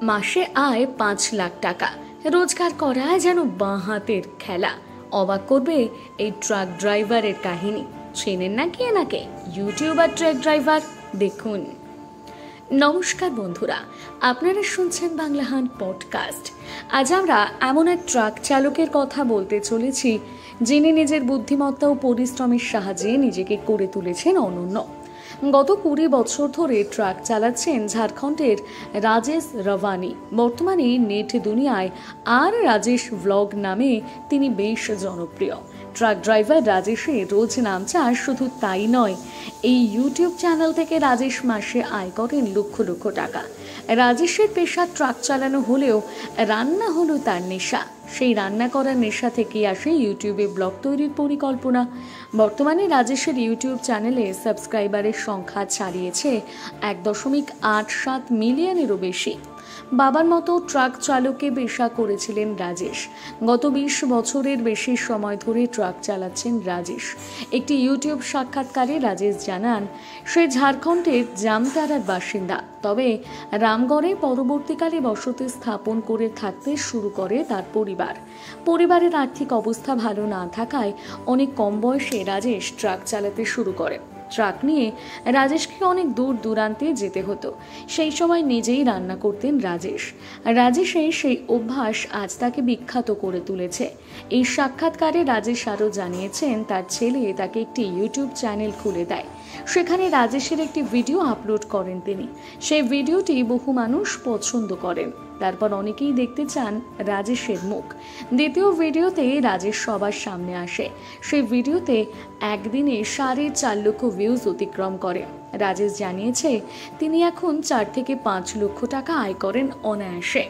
মাসে আয় 5 লাখ টাকা, রোজগার করা যেন বাঁ হাতের খেলা। অবাক করবে এই ট্রাক ড্রাইভারের কাহিনী। চেনেন নাকি এনাকে? YouTuber truck driver. দেখুন। নমস্কার বন্ধুরা, আপনারা শুনছেন বাংলাহান পডকাস্ট। আজ আমরা এমন এক ট্রাক চালকের কথা বলতে চলেছি, যিনি নিজের বুদ্ধিমত্তা ও পরিশ্রমের সাহায্যে নিজেকে করে তুলেছেন অনন্য। গত 20 বছর ধরে ট্রাক চালাচ্ছেন ঝাড়খণ্ডের রাজেশ রাভানি। বর্তমানে নেট দুনিয়ায় আর রাজেশ ভ্লগ নামে তিনি বেশ জনপ্রিয়। ট্রাক ড্রাইভার রাজেশের রোজ নাম চাষ, শুধু তাই নয়, এই ইউটিউব চ্যানেল থেকে রাজেশ মাসে আয় করেন লক্ষ লক্ষ টাকা। রাজেশের পেশা ট্রাক চালানো হলেও রান্না হলো তার নেশা। সেই রান্না করার নেশা থেকে আসে ইউটিউবে ব্লগ তৈরির পরিকল্পনা। বর্তমানে রাজেশের ইউটিউব চ্যানেলে সাবস্ক্রাইবারের সংখ্যা ছাড়িয়েছে 1.87 মিলিয়নেরও বেশি। বাবার মতো ট্রাক চালককে পেশা করেছিলেন রাজেশ। গত 20 বছরের বেশি সময় ধরে ট্রাক চালাচ্ছেন রাজেশ। একটি ইউটিউব সাক্ষাৎকারে রাজেশ জানান, সে ঝাড়খণ্ডের জামতারার বাসিন্দা, তবে রামগড়ে পরবর্তীকালে বসতি স্থাপন করে থাকতে শুরু করে তার পরিবারের আর্থিক অবস্থা ভালো না থাকায় অনেক কম বয়সে রাজেশ ট্রাক চালাতে শুরু করে। ট্রাক নিয়ে রাজেশকে অনেক দূর দূরান্তে যেতে হতো। সেই সময় নিজেই রান্না করতেন রাজেশের সেই অভ্যাস আজ তাকে বিখ্যাত করে তুলেছে। এই সাক্ষাৎকারে রাজেশ আরও জানিয়েছেন, তার ছেলে তাকে একটি ইউটিউব চ্যানেল খুলে দেয়। সেখানে রাজেশের একটি ভিডিও আপলোড করেন তিনি। সেই ভিডিওটি বহু মানুষ পছন্দ করেন। তারপর অনেকেই দেখতে চান রাজেশের মুখ। দ্বিতীয় ভিডিওতে রাজেশ সবার সামনে আসে। সেই ভিডিওতে একদিনে 4.5 লক্ষ ভিউজ অতিক্রম করে। রাজেশ জানিয়েছে, তিনি এখন 4 থেকে 5 লক্ষ টাকা আয় করেন অনায়াসে।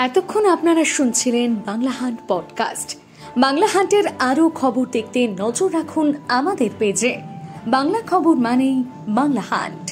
এতক্ষণ আপনারা শুনছিলেন বাংলাহান পডকাস্ট। বাংলাহান্টের আরও খবর দেখতে নজর রাখুন আমাদের পেজে। বাংলা খবর মানেই বাংলাহান্ট।